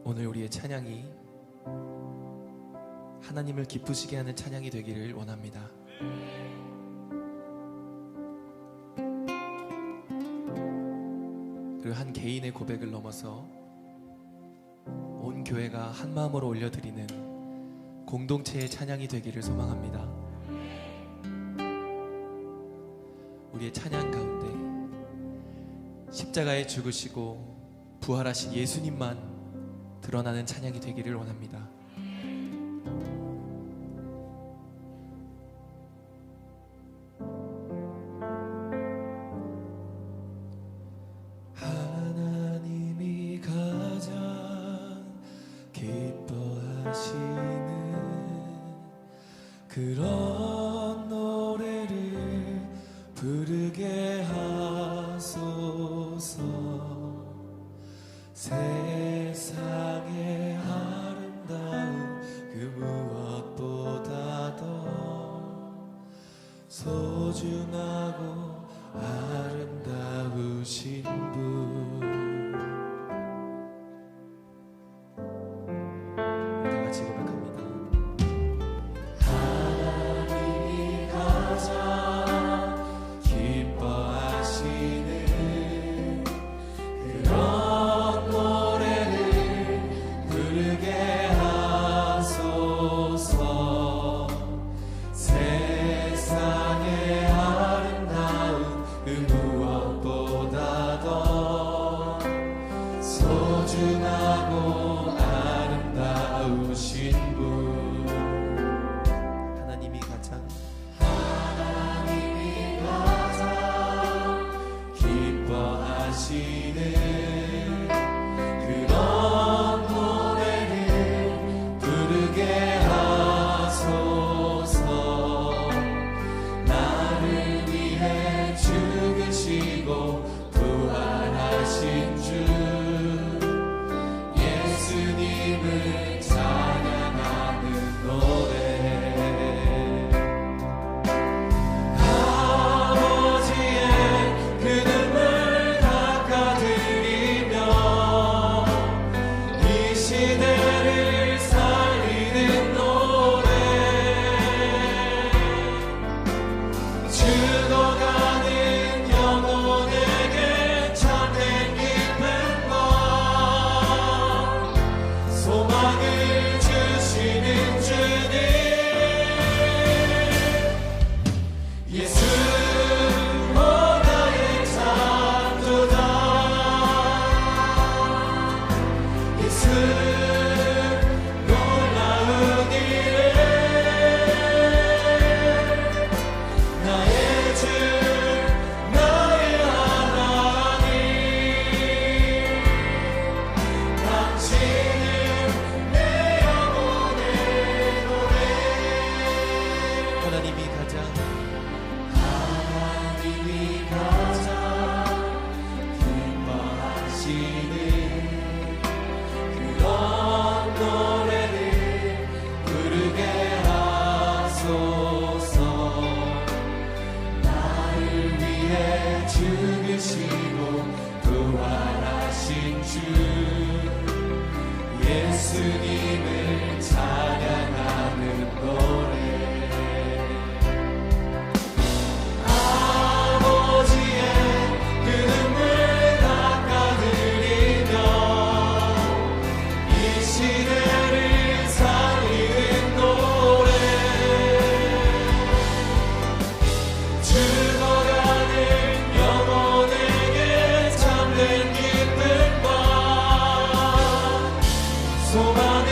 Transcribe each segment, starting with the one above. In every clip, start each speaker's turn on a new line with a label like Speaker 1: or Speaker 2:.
Speaker 1: 오늘 우리의 찬양이 하나님을 기쁘시게 하는 찬양이 되기를 원합니다. 그리고 한 개인의 고백을 넘어서 온 교회가 한 마음으로 올려드리는 공동체의 찬양이 되기를 소망합니다. 우리의 찬양 가운데 십자가에 죽으시고 부활하신 예수님만 드러나는 찬양이 되기를 원합니다. 하나님이 가장 기뻐하시는 그런 노래를 부르게 하소서. 세상의 아름다운 그 무엇보다도 소중하고 아름다우신 분. 다 같이 고백합니다. 하나님이 가장 기뻐하시는 그런 소중하고 아름다우신 분. 하나님이 가장 기뻐하시는 그런 노래를 부르게 하소서. 나를 위해 죽으시고 부활하신 주 예수님을 찬양하는 노래. 아버지의 그 눈물 닦아드리며 이 시대를 살리는 노래. 죽어가는 영혼에게 참된 기쁨과 소망을 주시는 주님. 예수 나의 창조자. 예수 놀라운 일을 나의 주 나의 하나님. 당신은 내 영혼의 노래. 하나님이 가장 기뻐하시는 그런 노래를 부르게 하소서. 나를 위해 죽으시고 부활하신 주 예수님을 찬양하는 노래. 아버지의 그 눈물 닦아드리며 이 시대를 살리는 노래. 죽어가는 영혼에게 참된 기쁨과 소망을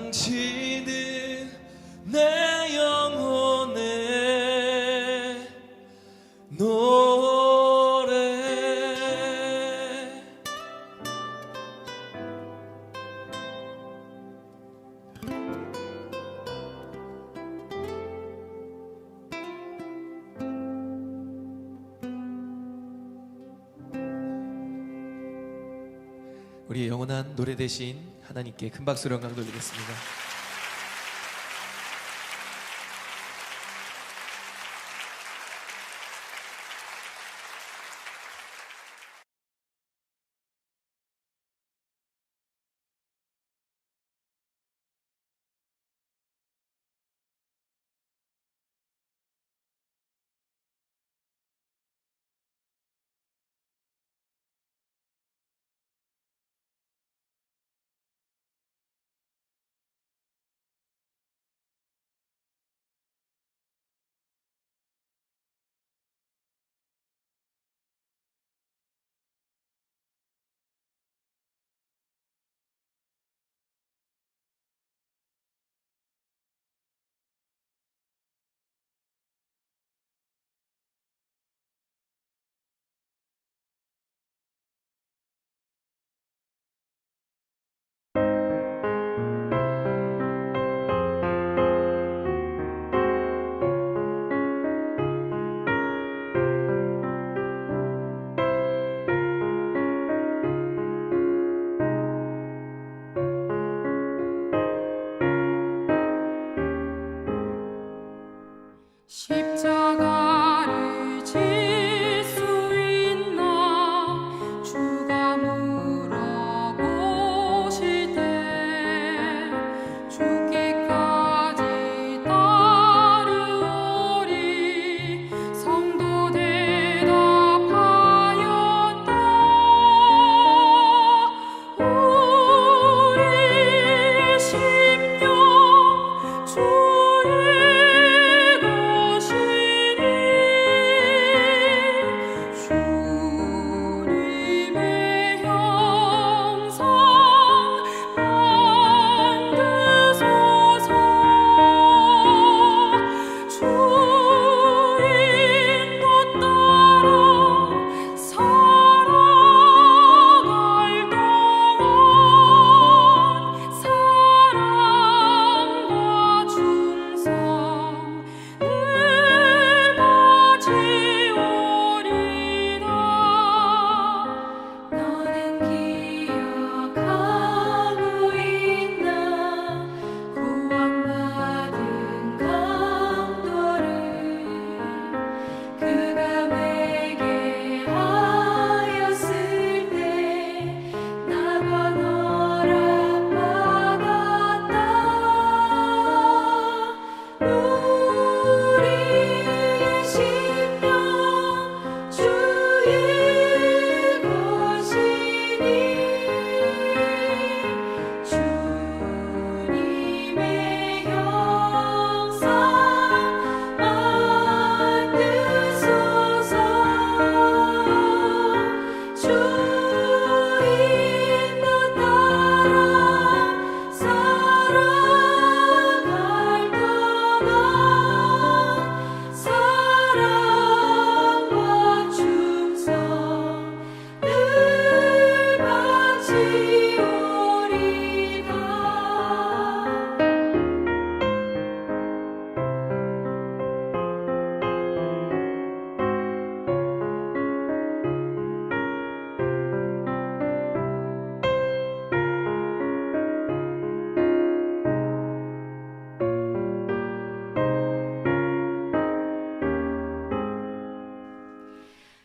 Speaker 1: 당신은 내 영혼의 노래. 우리의 영원한 노래 대신 하나님께 큰 박수로 영광 돌리겠습니다.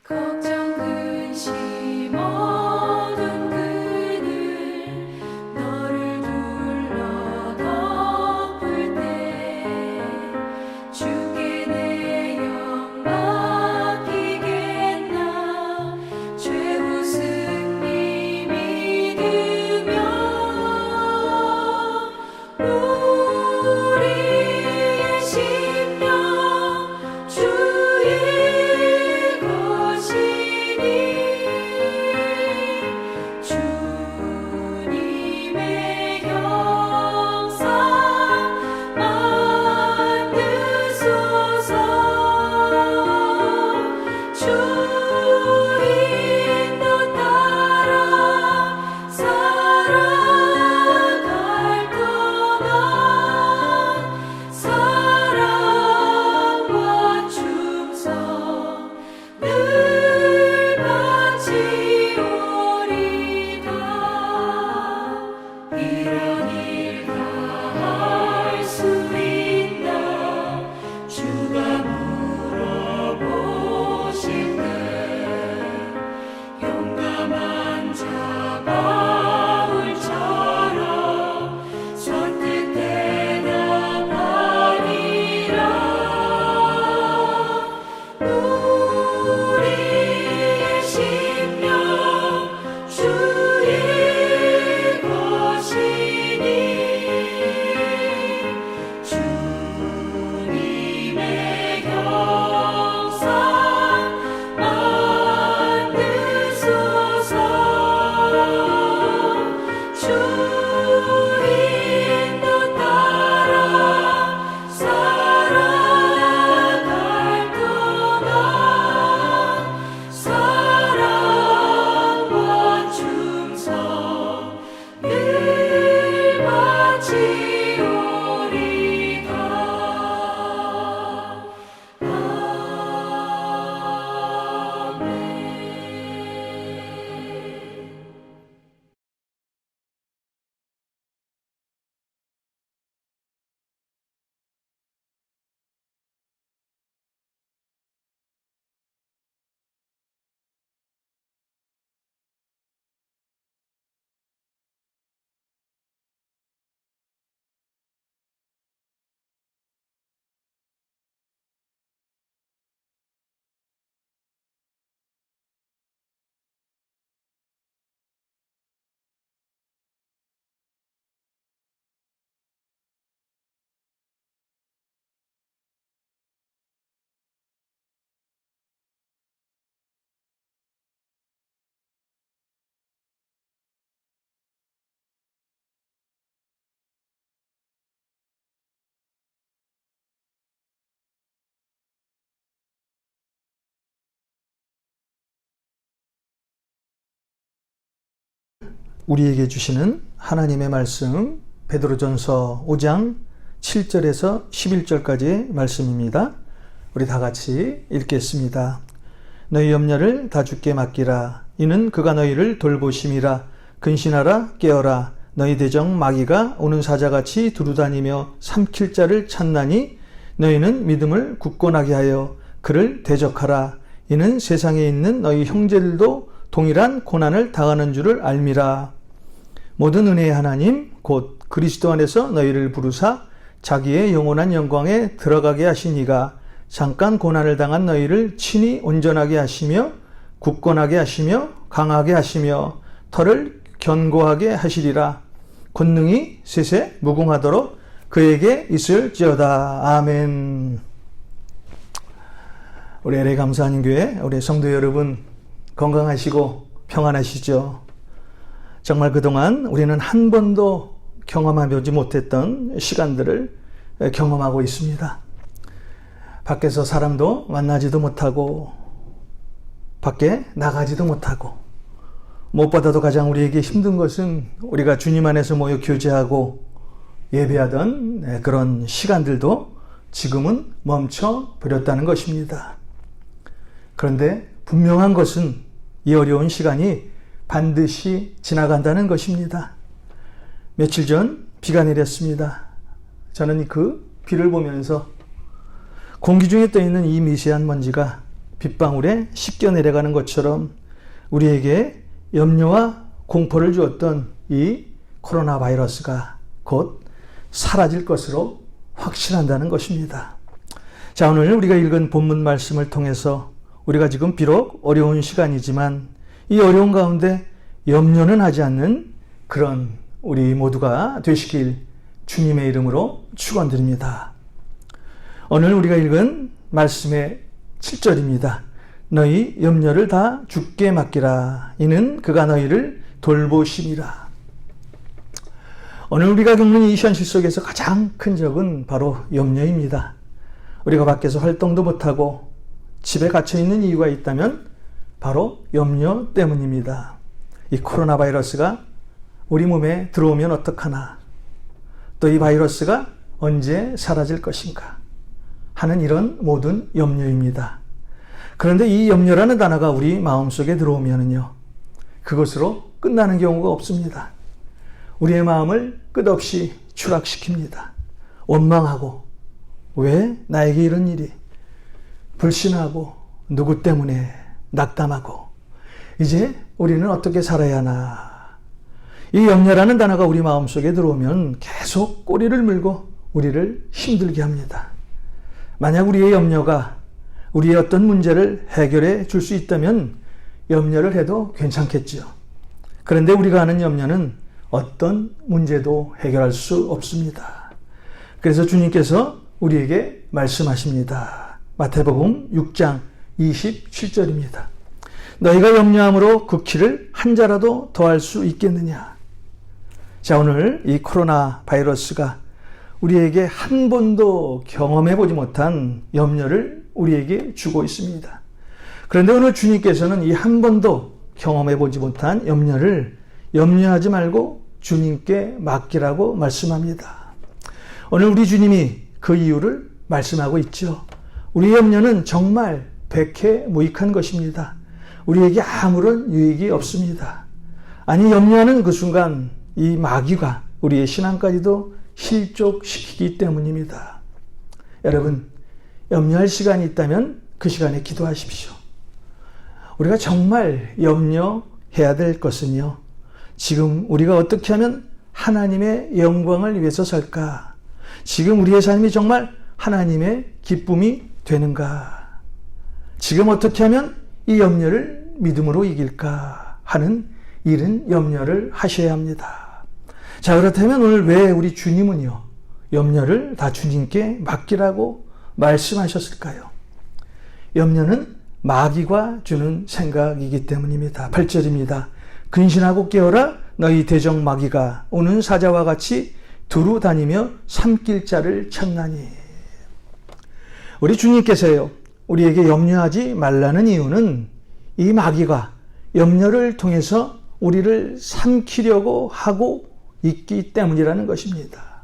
Speaker 2: 걱정 근심 어둠 그늘 너를 둘러 덮을 때 주께 내 영 맡기겠나 최후 승리 믿으며 우리의 심령 주의 것이니 주님의 형상 만드소서 주 인도 따라 살아갈 동안 사랑과 충성 늘 바치오리다. 이런 일 다 할 수 있나 주가 물어보실 때 용감한 자 바울처럼 선뜻 대답하리라. 우리의 심령 주의 것이니 주님의 형상 만드소서 주 인도 따라 살아갈 동안 사랑과 충성 늘 바치오리다. 아멘.
Speaker 3: 우리에게 주시는 하나님의 말씀 베드로전서 5장 7절에서 11절까지의 말씀입니다. 우리 다 같이 읽겠습니다. 너희 염려를 다 주께 맡기라. 이는 그가 너희를 돌보심이라. 근신하라 깨어라. 너희 대적 마귀가 오는 사자같이 두루다니며 삼킬 자를 찾나니 너희는 믿음을 굳건하게 하여 그를 대적하라. 이는 세상에 있는 너희 형제들도 동일한 고난을 당하는 줄을 알미라. 모든 은혜의 하나님 곧 그리스도 안에서 너희를 부르사 자기의 영원한 영광에 들어가게 하신 이가 잠깐 고난을 당한 너희를 친히 온전하게 하시며 굳건하게 하시며 강하게 하시며 털을 견고하게 하시리라. 권능이 셋에 무궁하도록 그에게 있을지어다. 아멘. 우리 LA 감사하는 교회 우리 성도 여러분 건강하시고 평안하시죠? 정말 그동안 우리는 한 번도 경험하지 못했던 시간들을 경험하고 있습니다. 밖에서 사람도 만나지도 못하고 밖에 나가지도 못하고 무엇보다도 가장 우리에게 힘든 것은 우리가 주님 안에서 모여 교제하고 예배하던 그런 시간들도 지금은 멈춰버렸다는 것입니다. 그런데 분명한 것은 이 어려운 시간이 반드시 지나간다는 것입니다. 며칠 전 비가 내렸습니다. 저는 그 비를 보면서 공기 중에 떠있는 이 미세한 먼지가 빗방울에 씻겨 내려가는 것처럼 우리에게 염려와 공포를 주었던 이 코로나 바이러스가 곧 사라질 것으로 확신한다는 것입니다. 자, 오늘 우리가 읽은 본문 말씀을 통해서 우리가 지금 비록 어려운 시간이지만 이 어려운 가운데 염려는 하지 않는 그런 우리 모두가 되시길 주님의 이름으로 축원드립니다. 오늘 우리가 읽은 말씀의 7절입니다. 너희 염려를 다 주께 맡기라. 이는 그가 너희를 돌보심이라. 오늘 우리가 겪는 이 현실 속에서 가장 큰 적은 바로 염려입니다. 우리가 밖에서 활동도 못하고 집에 갇혀 있는 이유가 있다면 바로 염려 때문입니다. 이 코로나 바이러스가 우리 몸에 들어오면 어떡하나, 또 이 바이러스가 언제 사라질 것인가 하는 이런 모든 염려입니다. 그런데 이 염려라는 단어가 우리 마음속에 들어오면은요, 그것으로 끝나는 경우가 없습니다. 우리의 마음을 끝없이 추락시킵니다. 원망하고, 왜 나에게 이런 일이, 불신하고, 누구 때문에 낙담하고, 이제 우리는 어떻게 살아야 하나. 이 염려라는 단어가 우리 마음속에 들어오면 계속 꼬리를 물고 우리를 힘들게 합니다. 만약 우리의 염려가 우리의 어떤 문제를 해결해 줄 수 있다면 염려를 해도 괜찮겠지요. 그런데 우리가 하는 염려는 어떤 문제도 해결할 수 없습니다. 그래서 주님께서 우리에게 말씀하십니다. 마태복음 6장 27절입니다. 너희가 염려함으로 그 키를 한 자라도 더할 수 있겠느냐. 자, 오늘 이 코로나 바이러스가 우리에게 한 번도 경험해 보지 못한 염려를 우리에게 주고 있습니다. 그런데 오늘 주님께서는 이 한 번도 경험해 보지 못한 염려를 염려하지 말고 주님께 맡기라고 말씀합니다. 오늘 우리 주님이 그 이유를 말씀하고 있죠. 우리의 염려는 정말 백해무익한 것입니다. 우리에게 아무런 유익이 없습니다. 아니, 염려하는 그 순간 이 마귀가 우리의 신앙까지도 실족시키기 때문입니다. 여러분, 염려할 시간이 있다면 그 시간에 기도하십시오. 우리가 정말 염려해야 될 것은요, 지금 우리가 어떻게 하면 하나님의 영광을 위해서 살까? 지금 우리의 삶이 정말 하나님의 기쁨이 되는가? 지금 어떻게 하면 이 염려를 믿음으로 이길까 하는 이런 염려를 하셔야 합니다. 자, 그렇다면 오늘 왜 우리 주님은요, 염려를 다 주님께 맡기라고 말씀하셨을까요? 염려는 마귀가 주는 생각이기 때문입니다. 8절입니다. 근신하고 깨어라. 너희 대적 마귀가 오는 사자와 같이 두루 다니며 삼킬 자를 찾나니. 우리 주님께서요, 우리에게 염려하지 말라는 이유는 이 마귀가 염려를 통해서 우리를 삼키려고 하고 있기 때문이라는 것입니다.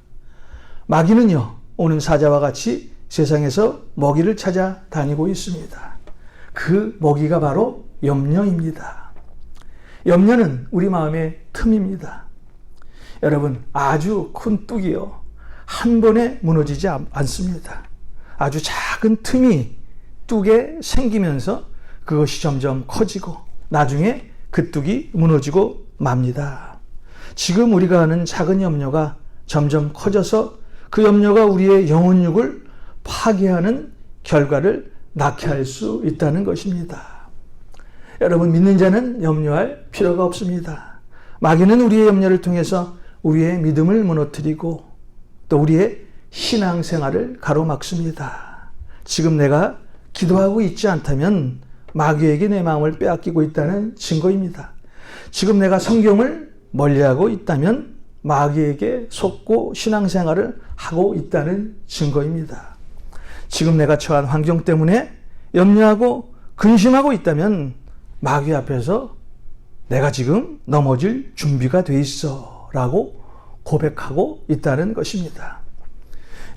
Speaker 3: 마귀는요, 오는 사자와 같이 세상에서 먹이를 찾아 다니고 있습니다. 그 먹이가 바로 염려입니다. 염려는 우리 마음의 틈입니다. 여러분, 아주 큰 뚝이요, 한 번에 무너지지 않습니다. 아주 작은 틈이 뚝에 생기면서 그것이 점점 커지고 나중에 그 뚝이 무너지고 맙니다. 지금 우리가 하는 작은 염려가 점점 커져서 그 염려가 우리의 영혼육을 파괴하는 결과를 낳게 할 수 있다는 것입니다. 여러분, 믿는 자는 염려할 필요가 없습니다. 마귀는 우리의 염려를 통해서 우리의 믿음을 무너뜨리고 또 우리의 신앙생활을 가로막습니다. 지금 내가 기도하고 있지 않다면 마귀에게 내 마음을 빼앗기고 있다는 증거입니다. 지금 내가 성경을 멀리하고 있다면 마귀에게 속고 신앙생활을 하고 있다는 증거입니다. 지금 내가 처한 환경 때문에 염려하고 근심하고 있다면 마귀 앞에서 내가 지금 넘어질 준비가 돼 있어 라고 고백하고 있다는 것입니다.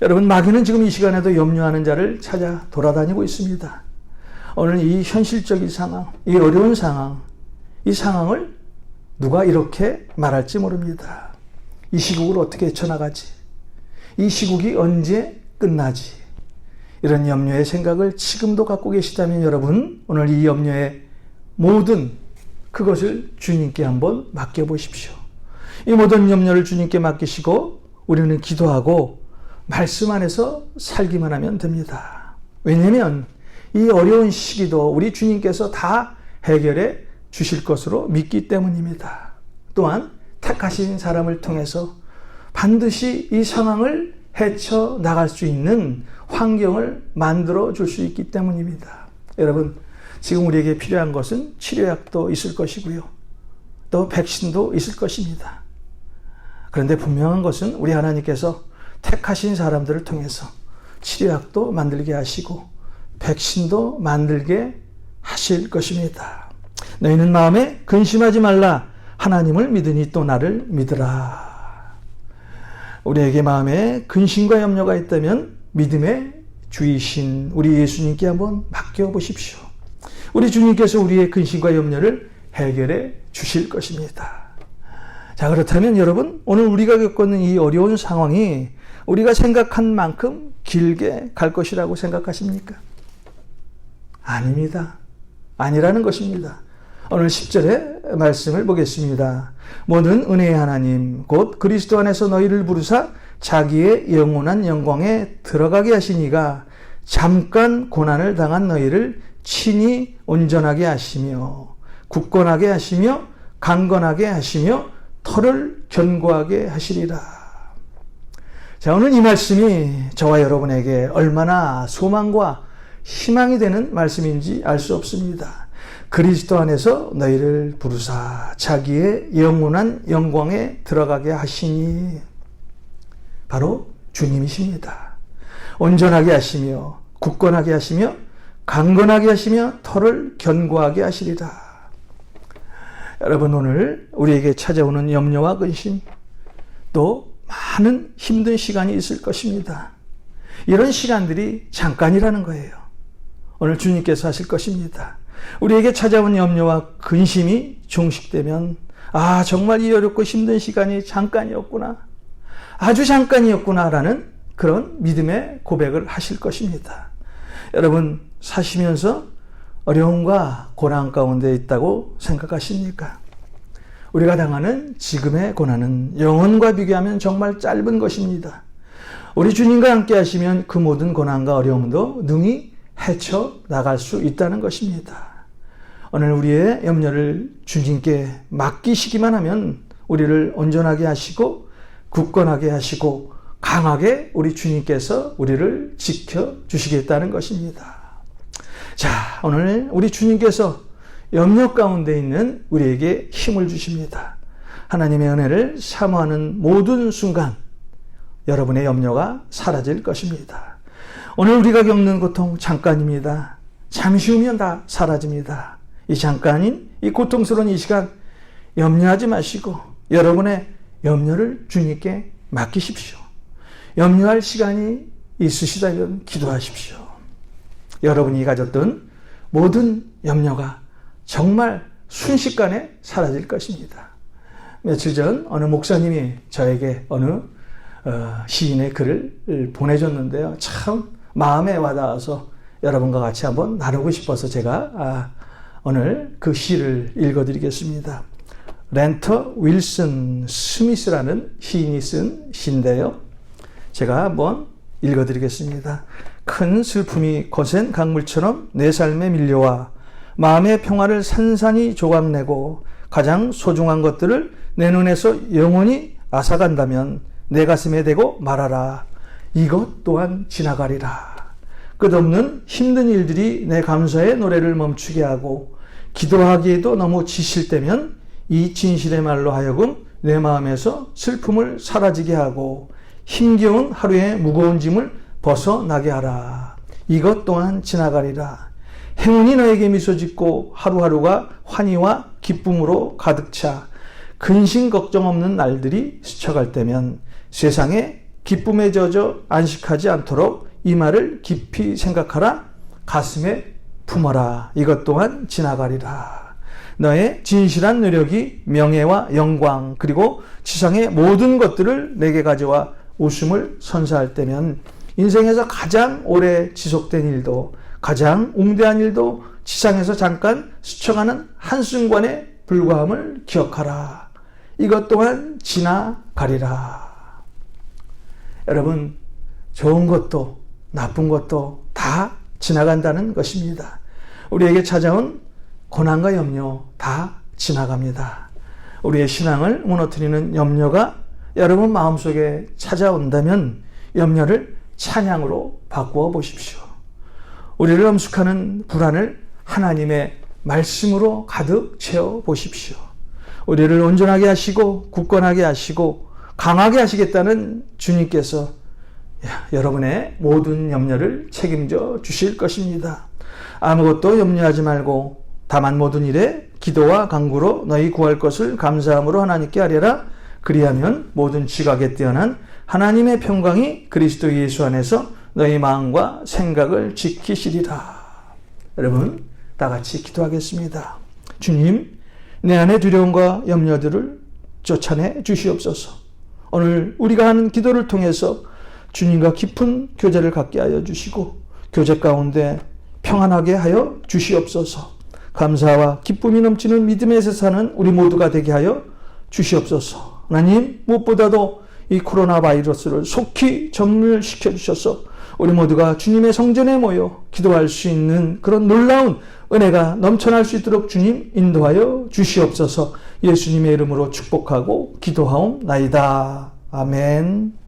Speaker 3: 여러분, 마귀는 지금 이 시간에도 염려하는 자를 찾아 돌아다니고 있습니다. 오늘 이 현실적인 상황, 이 어려운 상황, 이 상황을 누가 이렇게 말할지 모릅니다. 이 시국을 어떻게 헤쳐나가지? 이 시국이 언제 끝나지? 이런 염려의 생각을 지금도 갖고 계시다면 여러분, 오늘 이 염려의 모든 그것을 주님께 한번 맡겨보십시오. 이 모든 염려를 주님께 맡기시고 우리는 기도하고 말씀 안에서 살기만 하면 됩니다. 왜냐하면 이 어려운 시기도 우리 주님께서 다 해결해 주실 것으로 믿기 때문입니다. 또한 택하신 사람을 통해서 반드시 이 상황을 헤쳐나갈 수 있는 환경을 만들어 줄 수 있기 때문입니다. 여러분, 지금 우리에게 필요한 것은 치료약도 있을 것이고요. 또 백신도 있을 것입니다. 그런데 분명한 것은 우리 하나님께서 택하신 사람들을 통해서 치료약도 만들게 하시고 백신도 만들게 하실 것입니다. 너희는 마음에 근심하지 말라. 하나님을 믿으니 또 나를 믿으라. 우리에게 마음에 근심과 염려가 있다면 믿음의 주이신 우리 예수님께 한번 맡겨보십시오. 우리 주님께서 우리의 근심과 염려를 해결해 주실 것입니다. 자, 그렇다면 여러분, 오늘 우리가 겪는 이 어려운 상황이 우리가 생각한 만큼 길게 갈 것이라고 생각하십니까? 아닙니다. 아니라는 것입니다. 오늘 10절의 말씀을 보겠습니다. 모든 은혜의 하나님 곧 그리스도 안에서 너희를 부르사 자기의 영원한 영광에 들어가게 하시니가 잠깐 고난을 당한 너희를 친히 온전하게 하시며 굳건하게 하시며 강건하게 하시며 터를 견고하게 하시리라. 자, 오늘 이 말씀이 저와 여러분에게 얼마나 소망과 희망이 되는 말씀인지 알 수 없습니다. 그리스도 안에서 너희를 부르사 자기의 영원한 영광에 들어가게 하시니 바로 주님이십니다. 온전하게 하시며 굳건하게 하시며 강건하게 하시며 터를 견고하게 하시리라. 여러분, 오늘 우리에게 찾아오는 염려와 근심, 또 많은 힘든 시간이 있을 것입니다. 이런 시간들이 잠깐이라는 거예요. 오늘 주님께서 하실 것입니다. 우리에게 찾아온 염려와 근심이 종식되면 정말 이 어렵고 힘든 시간이 잠깐이었구나, 아주 잠깐이었구나라는 그런 믿음의 고백을 하실 것입니다. 여러분, 사시면서 어려움과 고난 가운데 있다고 생각하십니까? 우리가 당하는 지금의 고난은 영원과 비교하면 정말 짧은 것입니다. 우리 주님과 함께 하시면 그 모든 고난과 어려움도 능히 헤쳐나갈 수 있다는 것입니다. 오늘 우리의 염려를 주님께 맡기시기만 하면 우리를 온전하게 하시고 굳건하게 하시고 강하게 우리 주님께서 우리를 지켜주시겠다는 것입니다. 자, 오늘 우리 주님께서 염려 가운데 있는 우리에게 힘을 주십니다. 하나님의 은혜를 사모하는 모든 순간 여러분의 염려가 사라질 것입니다. 오늘 우리가 겪는 고통 잠깐입니다. 잠시 후면 다 사라집니다. 이 잠깐인 이 고통스러운 이 시간 염려하지 마시고 여러분의 염려를 주님께 맡기십시오. 염려할 시간이 있으시다면 기도하십시오. 여러분이 가졌던 모든 염려가 정말 순식간에 사라질 것입니다. 며칠 전 어느 목사님이 저에게 어느 시인의 글을 보내줬는데요. 참 마음에 와닿아서 여러분과 같이 한번 나누고 싶어서 제가 오늘 그 시를 읽어드리겠습니다. 렌터 윌슨 스미스라는 시인이 쓴 시인데요. 제가 한번 읽어드리겠습니다. 큰 슬픔이 거센 강물처럼 내 삶에 밀려와 마음의 평화를 산산이 조각내고 가장 소중한 것들을 내 눈에서 영원히 앗아간다면 내 가슴에 대고 말하라. 이것 또한 지나가리라. 끝없는 힘든 일들이 내 감사의 노래를 멈추게 하고 기도하기에도 너무 지칠 때면 이 진실의 말로 하여금 내 마음에서 슬픔을 사라지게 하고 힘겨운 하루의 무거운 짐을 벗어나게 하라. 이것 또한 지나가리라. 행운이 너에게 미소 짓고 하루하루가 환희와 기쁨으로 가득 차 근심 걱정 없는 날들이 스쳐갈 때면 세상에 기쁨에 젖어 안식하지 않도록 이 말을 깊이 생각하라. 가슴에 품어라. 이것 또한 지나가리라. 너의 진실한 노력이 명예와 영광 그리고 지상의 모든 것들을 내게 가져와 웃음을 선사할 때면 인생에서 가장 오래 지속된 일도, 가장 웅대한 일도 지상에서 잠깐 스쳐가는 한순간에 불과함을 기억하라. 이것 또한 지나가리라. 여러분, 좋은 것도 나쁜 것도 다 지나간다는 것입니다. 우리에게 찾아온 고난과 염려 다 지나갑니다. 우리의 신앙을 무너뜨리는 염려가 여러분 마음속에 찾아온다면 염려를 찬양으로 바꾸어 보십시오. 우리를 엄습하는 불안을 하나님의 말씀으로 가득 채워 보십시오. 우리를 온전하게 하시고 굳건하게 하시고 강하게 하시겠다는 주님께서 여러분의 모든 염려를 책임져 주실 것입니다. 아무것도 염려하지 말고 다만 모든 일에 기도와 간구로 너희 구할 것을 감사함으로 하나님께 아뢰라. 그리하면 모든 지각에 뛰어난 하나님의 평강이 그리스도 예수 안에서 너희 마음과 생각을 지키시리라. 여러분, 다 같이 기도하겠습니다. 주님, 내 안의 두려움과 염려들을 쫓아내 주시옵소서. 오늘 우리가 하는 기도를 통해서 주님과 깊은 교제를 갖게 하여 주시고 교제 가운데 평안하게 하여 주시옵소서. 감사와 기쁨이 넘치는 믿음에서 사는 우리 모두가 되게 하여 주시옵소서. 하나님, 무엇보다도 이 코로나 바이러스를 속히 정멸시켜 주셔서 우리 모두가 주님의 성전에 모여 기도할 수 있는 그런 놀라운 은혜가 넘쳐날 수 있도록 주님 인도하여 주시옵소서. 예수님의 이름으로 축복하고 기도하옵나이다. 아멘.